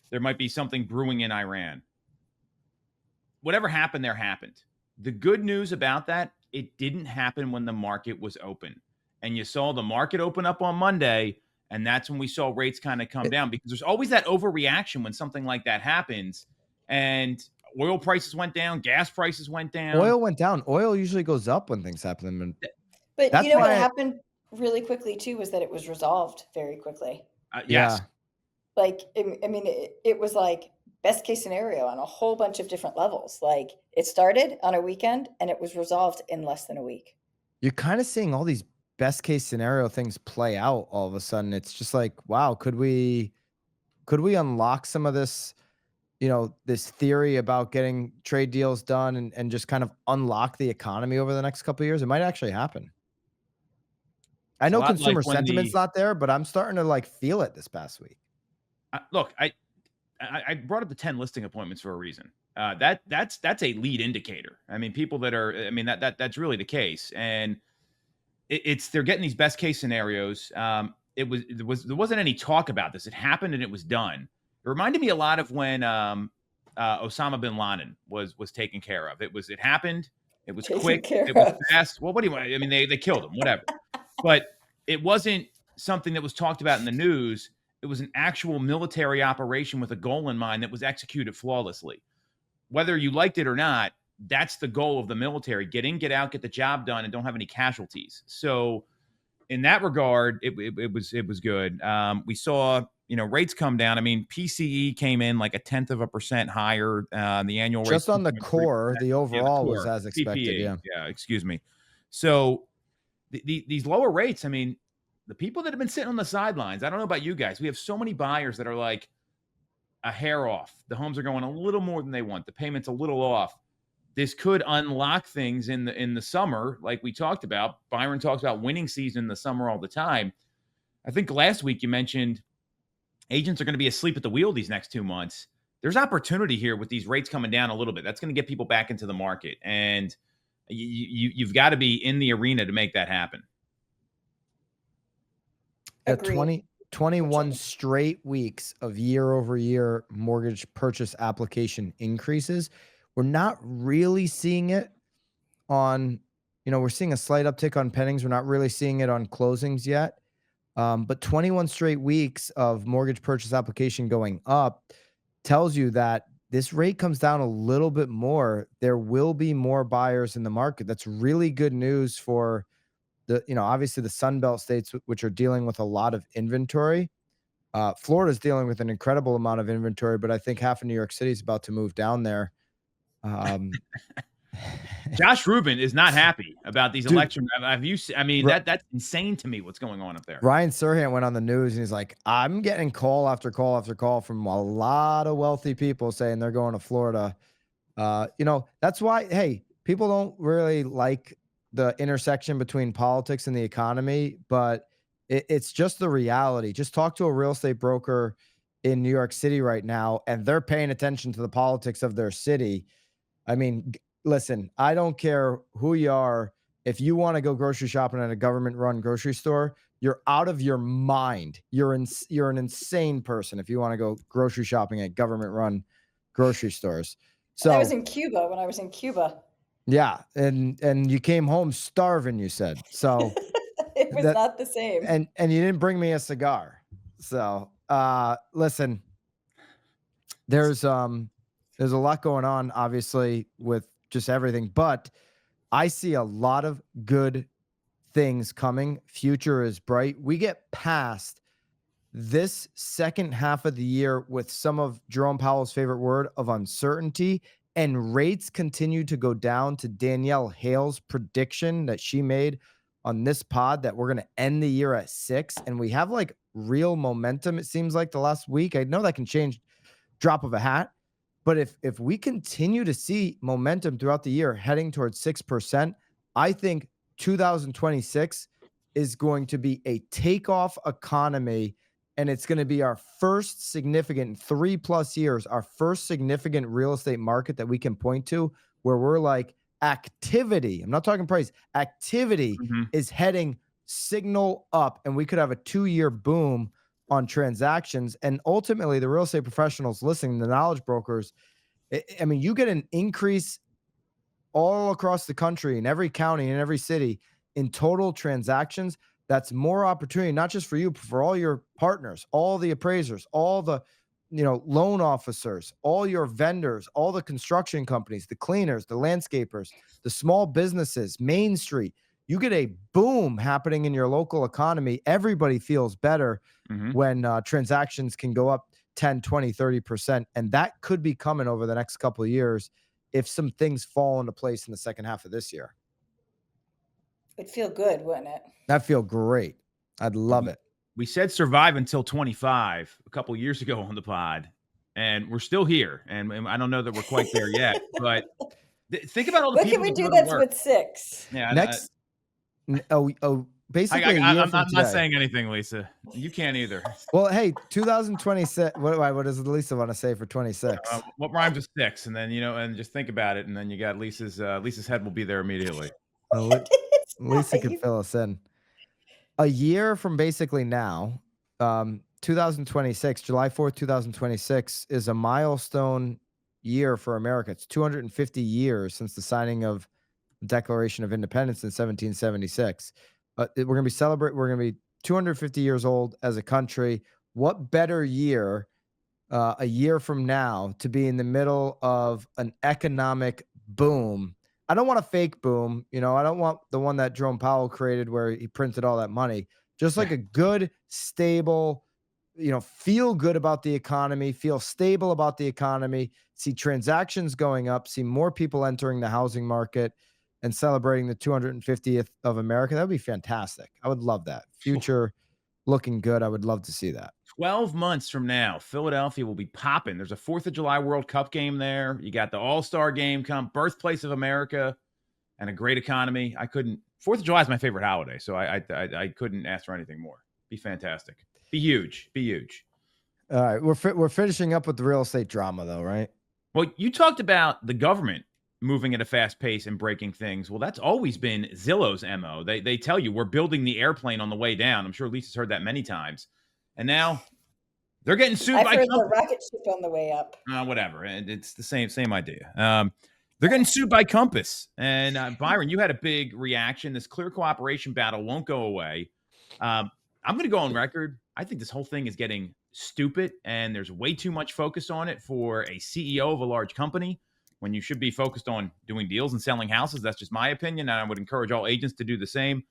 there might be something brewing in Iran. Whatever happened there happened. The good news about that, it didn't happen when the market was open. And you saw the market open up on Monday, and that's when we saw rates kind of come down, because there's always that overreaction when something like that happens. And oil prices went down, gas prices went down. Oil went down. Oil usually goes up when things happen. But what happened really quickly too was that it was resolved very quickly. Yes. Like, I mean, it was like best case scenario on a whole bunch of different levels. Like, it started on a weekend and it was resolved in less than a week. You're kind of seeing all these best case scenario things play out all of a sudden. It's just like, wow, could we unlock some of this, this theory about getting trade deals done and just kind of unlock the economy over the next couple of years? It might actually happen. I It's a know lot like consumer when sentiment's not there, but I'm starting to like feel it this past week. look, I brought up the 10 listing appointments for a reason. That's a lead indicator. I mean, people that are, I mean, that's really the case. And it's they're getting these best case scenarios. There wasn't any talk about this. It happened and it was done. It reminded me a lot of when Osama bin Laden was taken care of. It happened. It was Taken quick. care It was of. fast. Well, what do you want? I mean, they killed him. Whatever. But it wasn't something that was talked about in the news. It was an actual military operation with a goal in mind that was executed flawlessly. Whether you liked it or not, that's the goal of the military: get in, get out, get the job done, and don't have any casualties. So, in that regard, it was good. We saw rates come down. I mean, PCE came in like 0.1% higher. The annual rate Just on the core, the overall was as expected. PPE. Yeah. Yeah, excuse me. So these lower rates, I mean, the people that have been sitting on the sidelines, I don't know about you guys. We have so many buyers that are like a hair off. The homes are going a little more than they want. The payment's a little off. This could unlock things in the summer, like we talked about. Byron talks about winning season in the summer all the time. I think last week you mentioned agents are going to be asleep at the wheel these next 2 months. There's opportunity here with these rates coming down a little bit. That's going to get people back into the market, and you've got to be in the arena to make that happen. At 21 straight weeks of year-over-year mortgage purchase application increases. We're not really seeing it on, we're seeing a slight uptick on pendings. We're not really seeing it on closings yet. But 21 straight weeks of mortgage purchase application going up tells you that this rate comes down a little bit more. There will be more buyers in the market. That's really good news for obviously the Sun Belt states, which are dealing with a lot of inventory. Florida's dealing with an incredible amount of inventory, but I think half of New York City is about to move down there. Josh Rubin is not happy about these election. That's insane to me what's going on up there. Ryan Serhant went on the news and he's like, I'm getting call after call after call from a lot of wealthy people saying they're going to Florida. That's why, hey, people don't really like the intersection between politics and the economy, but it's just the reality. Just talk to a real estate broker in New York City right now, and they're paying attention to the politics of their city. I mean, listen, I don't care who you are. If you want to go grocery shopping at a government-run grocery store, you're out of your mind. You're an insane person if you want to go grocery shopping at government-run grocery stores. So I was in Cuba when I was in Cuba. Yeah, and you came home starving, you said. So it was not the same. And you didn't bring me a cigar. So listen, there's a lot going on, obviously, with just everything, but I see a lot of good things coming. Future is bright. We get past this second half of the year with some of Jerome Powell's favorite word of uncertainty, and rates continue to go down to Danielle Hale's prediction that she made on this pod that we're going to end the year at 6. And we have like real momentum. It seems like the last week, I know that can change drop of a hat, but if we continue to see momentum throughout the year heading towards 6%, I think 2026 is going to be a takeoff economy. And it's going to be our first significant 3+ years, our first significant real estate market that we can point to where we're like activity. I'm not talking price. Activity is heading signal up, and we could have a 2-year boom on transactions. And ultimately, the real estate professionals listening, the knowledge brokers, I mean, you get an increase all across the country in every county and every city in total transactions. That's more opportunity, not just for you, but for all your partners, all the appraisers, all the, loan officers, all your vendors, all the construction companies, the cleaners, the landscapers, the small businesses, Main Street. You get a boom happening in your local economy. Everybody feels better when transactions can go up 10, 20, 30%. And that could be coming over the next couple of years if some things fall into place in the second half of this year. It'd feel good, wouldn't it? That'd feel great. I'd love it. We said survive until 25 a couple of years ago on the pod, and we're still here. And I don't know that we're quite there yet, but think about all the what people. What can we do that's with 6? Yeah. Next. basically a year I'm from not today. saying anything, Lisa. You can't either. Well, hey, 2026. What does Lisa want to say for 26? What rhymes with six? And then and just think about it, and then you got Lisa's head will be there immediately. It's Lisa not could even- fill us in. A year from basically now, 2026, July 4th, 2026 is a milestone year for America. It's 250 years since the signing of the Declaration of Independence in 1776. We're going to be We're going to be 250 years old as a country. What better year a year from now to be in the middle of an economic boom? I don't want a fake boom. I don't want the one that Jerome Powell created where he printed all that money. Just like a good, stable, feel good about the economy, feel stable about the economy, see transactions going up, see more people entering the housing market and celebrating the 250th of America. That would be fantastic. I would love that. Future looking good. I would love to see that. 12 months from now, Philadelphia will be popping. There's a 4th of July World Cup game there. You got the All-Star game birthplace of America, and a great economy. 4th of July is my favorite holiday, so I couldn't ask for anything more. Be fantastic. Be huge. Be huge. All right, we're finishing up with the real estate drama, though, right? Well, you talked about the government moving at a fast pace and breaking things. Well, that's always been Zillow's MO. They tell you we're building the airplane on the way down. I'm sure Lisa's heard that many times. And now they're getting sued I've by heard the companies. rocket ship on the way up. Whatever. And it's the same idea. They're getting sued by Compass. And Byron, you had a big reaction. This clear cooperation battle won't go away. I'm going to go on record. I think this whole thing is getting stupid, and there's way too much focus on it for a CEO of a large company when you should be focused on doing deals and selling houses. That's just my opinion, and I would encourage all agents to do the same.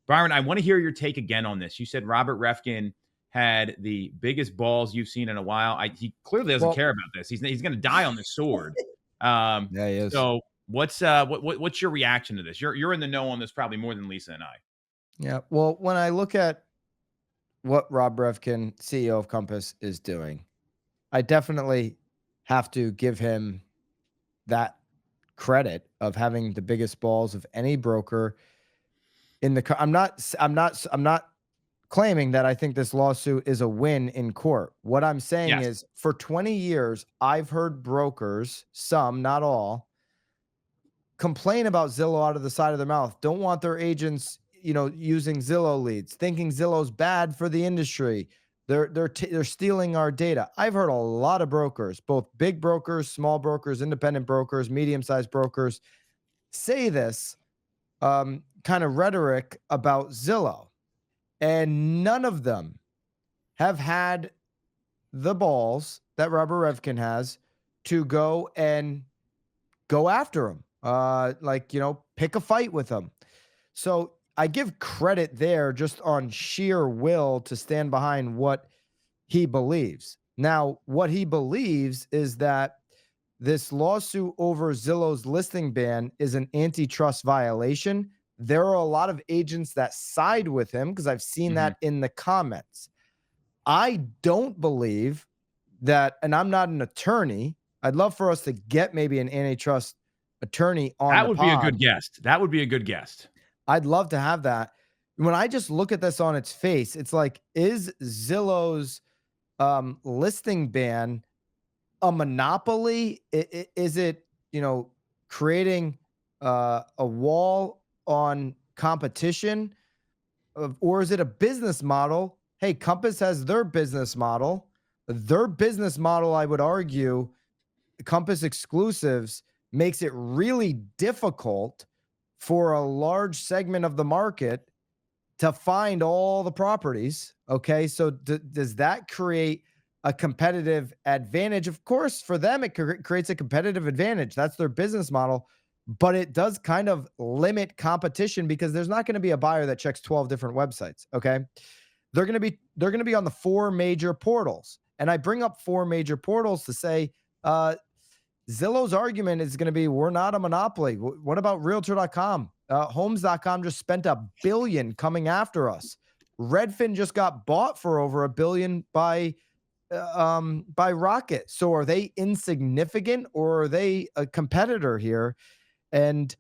Byron, I want to hear your take again on this. You said Robert Reffkin had the biggest balls you've seen in a while. He clearly doesn't care about this. He's going to die on this sword. Yeah, he is. So what's your reaction to this? You're in the know on this probably more than Lisa and I. Yeah. Well, when I look at what Rob Reffkin, CEO of Compass, is doing, I definitely have to give him that credit of having the biggest balls of any broker in the. I'm not claiming that I think this lawsuit is a win in court. What I'm saying is, for 20 years, I've heard brokers, some, not all, complain about Zillow out of the side of their mouth. Don't want their agents, using Zillow leads, thinking Zillow's bad for the industry. They're stealing our data. I've heard a lot of brokers, both big brokers, small brokers, independent brokers, medium-sized brokers, say this kind of rhetoric about Zillow, and none of them have had the balls that Robert Reffkin has to go after him, pick a fight with him. So I give credit there just on sheer will to stand behind what he believes. Now, what he believes is that this lawsuit over Zillow's listing ban is an antitrust violation. There are a lot of agents that side with him because I've seen that in the comments. I don't believe that, and I'm not an attorney. I'd love for us to get maybe an antitrust attorney on That the would pod. be a good guest. That would be a good guest. I'd love to have that. When I just look at this on its face, it's like, is Zillow's listing ban a monopoly? Is it, creating a wall on competition, or is it a business model? Hey, Compass has their business model. Their business model, I would argue, Compass exclusives makes it really difficult for a large segment of the market to find all the properties. Okay, so does that create a competitive advantage? Of course, for them, it creates a competitive advantage. That's their business model, but it does kind of limit competition because there's not going to be a buyer that checks 12 different websites. Okay, they're going to be on the 4 major portals, and I bring up 4 major portals to say Zillow's argument is going to be, we're not a monopoly. What about Realtor.com? Homes.com just spent $1 billion coming after us. Redfin just got bought for over $1 billion by Rocket. So are they insignificant, or are they a competitor here? And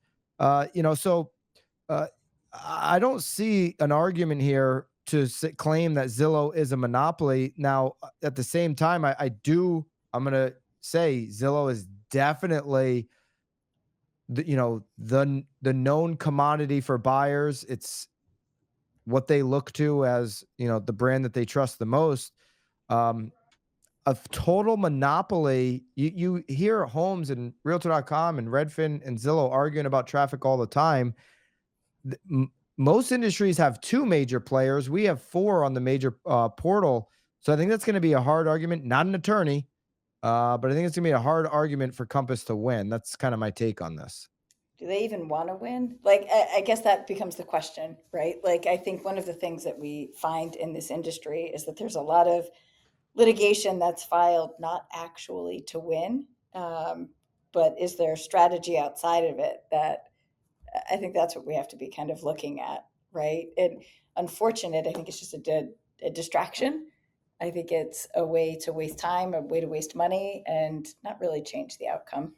I don't see an argument here to claim that Zillow is a monopoly. Now, at the same time, I'm going to say Zillow is definitely the known commodity for buyers. It's what they look to as, the brand that they trust the most. Um, a total monopoly. You hear Homes and Realtor.com and Redfin and Zillow arguing about traffic all the time. Most industries have two major players. We have four on the major portal. So I think that's going to be a hard argument. Not an attorney, but I think it's going to be a hard argument for Compass to win. That's kind of my take on this. Do they even want to win? Like, I guess that becomes the question, right? Like, I think one of the things that we find in this industry is that there's a lot of litigation that's filed not actually to win, but is there a strategy outside of it that I think that's what we have to be kind of looking at, right? And unfortunate, I think it's just a distraction. I think it's a way to waste time, a way to waste money, and not really change the outcome.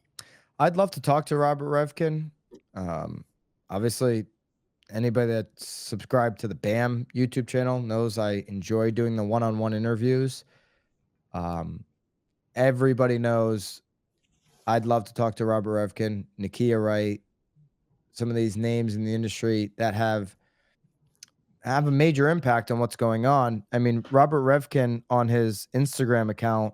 I'd love to talk to Robert Reffkin. Obviously, anybody that's subscribed to the BAM YouTube channel knows I enjoy doing the one-on-one interviews. Everybody knows I'd love to talk to Robert Reffkin, Nakia Wright, some of these names in the industry that have a major impact on what's going on. I mean, Robert Reffkin on his Instagram account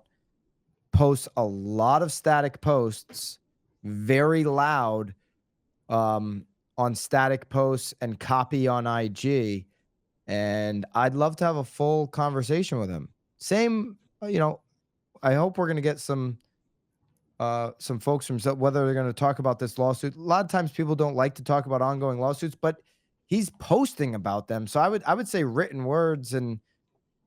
posts a lot of static posts, very loud on static posts and copy on IG. And I'd love to have a full conversation with him. Same, I hope we're going to get some folks from whether they're going to talk about this lawsuit. A lot of times people don't like to talk about ongoing lawsuits, but he's posting about them. So I would say written words and,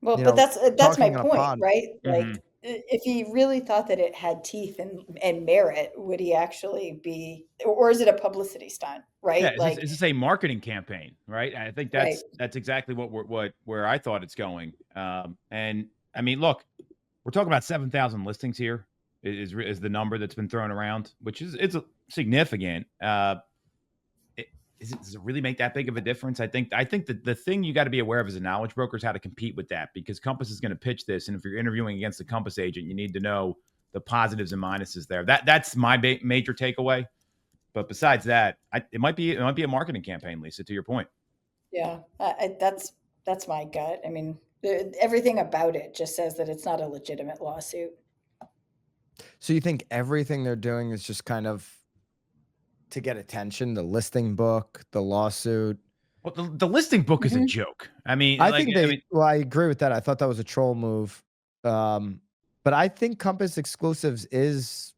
Well, but that's my talking on a point, pod. right? Mhm. Like, if he really thought that it had teeth and merit, would he actually be, or is it a publicity stunt, Yeah, right? is Like, this a marketing campaign, right? I think right. that's exactly where I thought it's going. And I mean, look, we're talking about 7,000 listings here is the number that's been thrown around, which it's significant. Does it really make that big of a difference? I think that the thing you got to be aware of as a knowledge broker is how to compete with that, because Compass is going to pitch this, and if you're interviewing against a Compass agent, you need to know the positives and minuses there. That's my major takeaway. But besides that, it might be a marketing campaign, Lisa. To your point. Yeah, that's my gut. I mean, everything about it just says that it's not a legitimate lawsuit. So you think everything they're doing is just kind of to get attention, the listing book, the lawsuit? Well, the listing book is a joke. I mean, Well, I agree with that. I thought that was a troll move. But I think Compass Exclusives is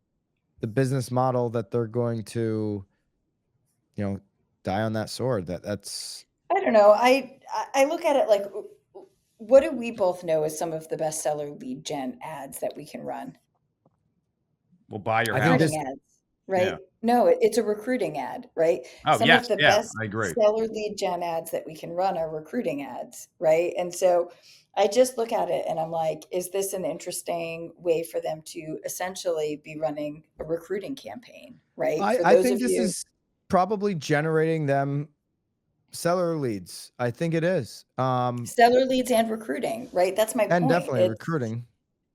the business model that they're going to, die on that sword. That's I don't know. I look at it like, what do we both know is some of the bestseller lead gen ads that we can run? we'll buy your I think house. this, Recruiting ads, right? Yeah. No, it's a recruiting ad, right? Oh, Some yes. of the Yeah, best I agree. seller lead gen ads that we can run are recruiting ads, right? And so I just look at it and I'm like, is this an interesting way for them to essentially be running a recruiting campaign, right? For I those think of this you, is probably generating them seller leads. I think it is. seller leads and recruiting, right? That's my And point. definitely recruiting.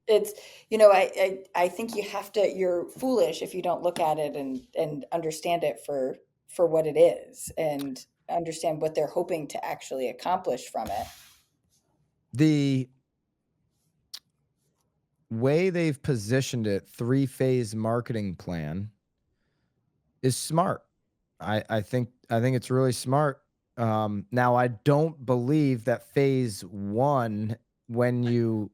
It's I think you have to, you're foolish if you don't look at it and understand it for what it is and understand what they're hoping to actually accomplish from it. The way they've positioned it, 3-phase marketing plan, is smart. I think it's really smart. Now I don't believe that phase one, when you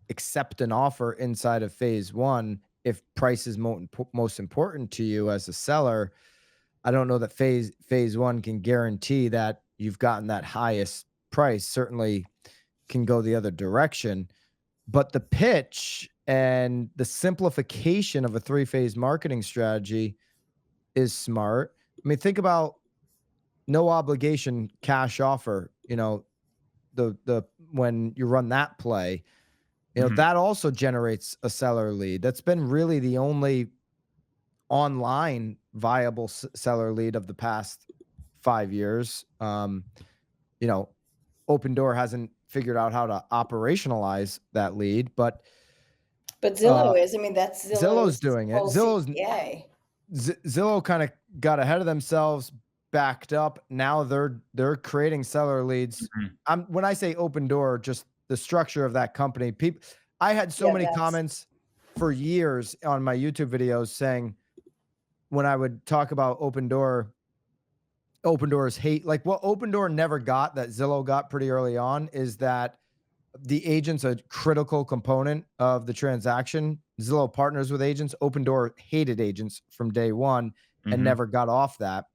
accept an offer inside of phase one, if price is most important to you as a seller, I don't know that phase one can guarantee that you've gotten that highest price. Certainly can go the other direction, but the pitch and the simplification of a 3-phase marketing strategy is smart. I mean, think about no obligation cash offer, the when you run that play, Mhm. that also generates a seller lead. That's been really the only online viable seller lead of the past 5 years. You know, Open Door hasn't figured out how to operationalize that lead, but Zillow is. I mean, that's Zillow's Zillow's doing it. whole CPA. Zillow kind of got ahead of themselves, backed up. Now they're creating seller leads. When I say Open Door, just the structure of that company. I had so many comments for years on my YouTube videos saying, when I would talk about Open Door's hate, like what Open Door never got that Zillow got pretty early on is that the agent's a critical component of the transaction. Zillow partners with agents. Open Door hated agents from day one and never got off that.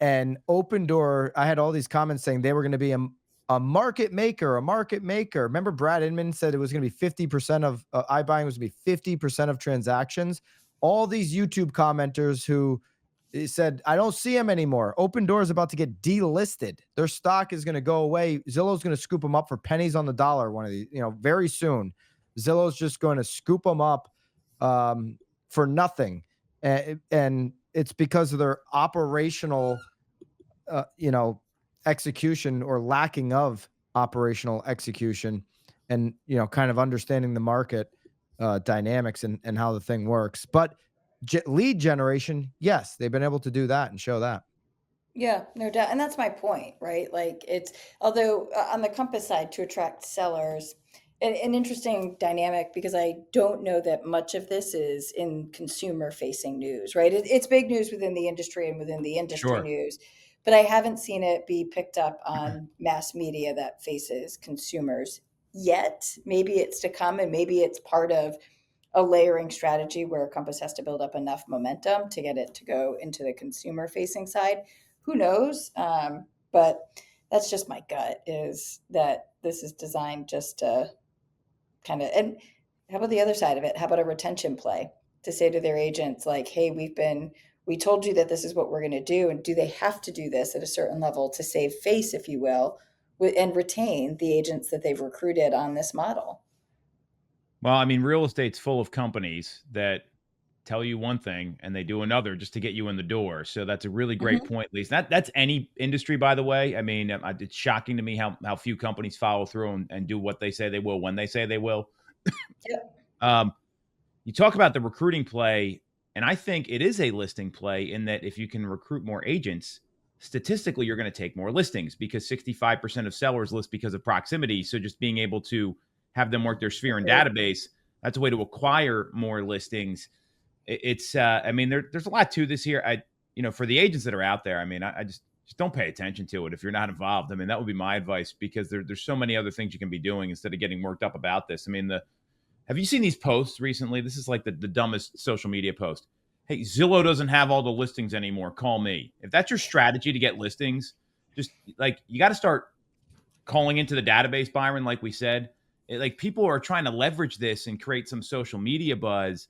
And Open Door, I had all these comments saying they were going to be a market maker, Remember Brad Inman said it was going to be 50% of iBuying was going to be 50% of transactions. All these YouTube commenters who said, I don't see them anymore. Open Door is about to get delisted. Their stock is going to go away. Zillow's going to scoop them up for pennies on the dollar. One of these, very soon. Zillow's just going to scoop them up for nothing. And it's because of their operational, execution or lacking of operational execution and, kind of understanding the market dynamics and how the thing works. But lead generation, yes, they've been able to do that and show that. Yeah, no doubt. And that's my point, right? Like although on the Compass side to attract sellers, an interesting dynamic because I don't know that much of this is in consumer facing news, right? It's big news within the industry and within the industry news, but I haven't seen it be picked up on mass media that faces consumers yet. Maybe it's to come and maybe it's part of a layering strategy where Compass has to build up enough momentum to get it to go into the consumer facing side. Who knows? But that's just my gut is that this is designed just to kind of, and how about the other side of it? How about a retention play to say to their agents, like, hey, we told you that this is what we're going to do. And do they have to do this at a certain level to save face, if you will, and retain the agents that they've recruited on this model? Well, I mean, real estate's full of companies that tell you one thing and they do another just to get you in the door. So that's a really great point, Lisa. That's any industry, by the way. I mean, it's shocking to me how few companies follow through and do what they say they will when they say they will. Yep. You talk about the recruiting play, and I think it is a listing play in that if you can recruit more agents, statistically, you're going to take more listings because 65% of sellers list because of proximity. So just being able to have them work their sphere and database, that's a way to acquire more listings. It's I mean, there's a lot to this here. For the agents that are out there, I mean, I just don't pay attention to it if you're not involved. I mean, that would be my advice because there's so many other things you can be doing instead of getting worked up about this. I mean, have you seen these posts recently? This is like the dumbest social media post. Hey, Zillow doesn't have all the listings anymore. Call me. If that's your strategy to get listings, just like you got to start calling into the database, Byron, like we said. Like people are trying to leverage this and create some social media buzz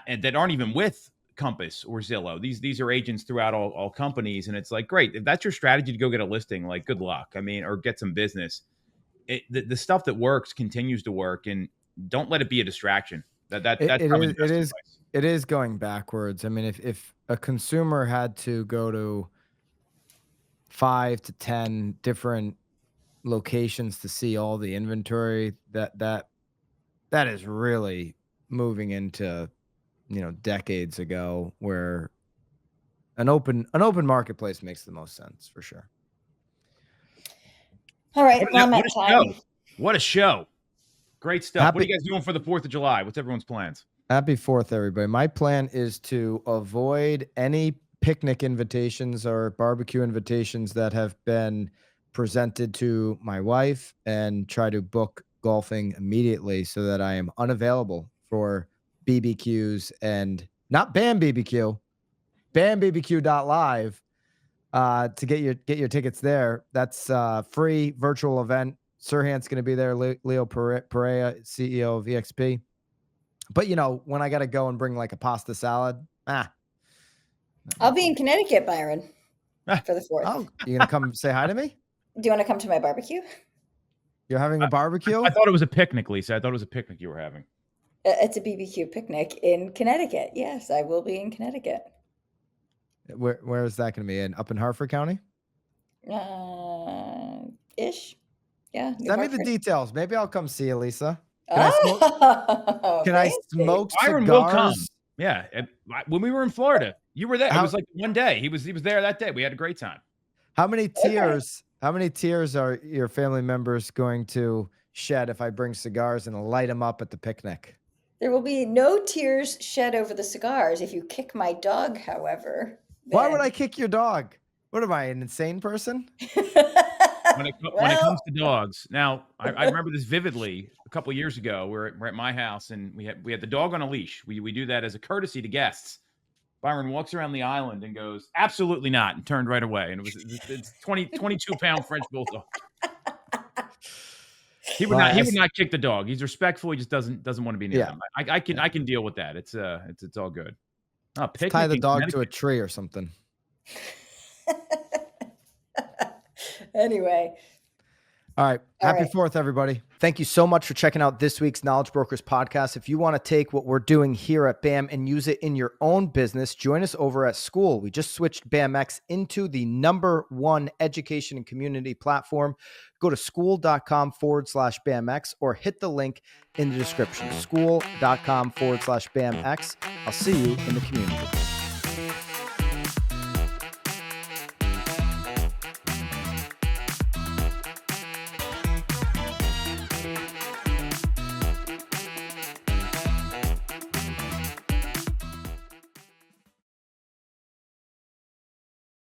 and that aren't even with Compass or Zillow. These are agents throughout all companies. And it's like, great. If that's your strategy to go get a listing, like good luck. I mean, or get some business. The stuff that works continues to work and don't let it be a distraction. It is going backwards. I mean, if a consumer had to go to 5 to 10 different locations to see all the inventory, that is really moving into decades ago where an open marketplace makes the most sense for sure. All right, what a show. Great stuff. What are you guys doing for the 4th of July? What's everyone's plans? Happy 4th, everybody. My plan is to avoid any picnic invitations or barbecue invitations that have been presented to my wife and try to book golfing immediately so that I am unavailable for BBQs and not BAM BBQ, BAMBBQ.live to get your tickets there. That's free virtual event. Sirhan's going to be there. Leo Perea, CEO of EXP. But when I got to go and bring like a pasta salad, I'll be in Connecticut, Byron, for the 4th. Oh, you gonna come say hi to me? Do you want to come to my barbecue? You're having a barbecue? I thought it was a picnic, Lisa. I thought it was a picnic you were having. It's a BBQ picnic in Connecticut. Yes, I will be in Connecticut. Where is that going to be? Up in Hartford County? Ish. Yeah. New Send me the Hartford. details. Maybe I'll come see you, Lisa. Oh, Can I fancy. smoke Byron will come. cigars? Yeah. When we were in Florida, you were there. It How- was like one day. He was there that day. We had a great time. How many Okay. tears? How many tears are your family members going to shed if I bring cigars and light them up at the picnic? There will be no tears shed over the cigars. If you kick my dog, however. Why would then- I kick your dog? What am I, an insane person? When it Well- comes to dogs, now I remember this vividly. A couple years ago, we're at my house and we had the dog on a leash. We do that as a courtesy to guests. Byron walks around the island and goes, "Absolutely not," and turned right away. And it's 22-pound French bulldog. He would not kick the dog. He's respectful. He just doesn't want to be near them. I can deal with that. It's all good. Oh, Tie the dog to a tree or something. Anyway. All right. All Happy right. 4th, everybody. Thank you so much for checking out this week's Knowledge Brokers podcast. If you want to take what we're doing here at BAM and use it in your own business, join us over at School. We just switched BAMX into the #1 education and community platform. Go to school.com/BAMX or hit the link in the description, school.com/BAMX. I'll see you in the community.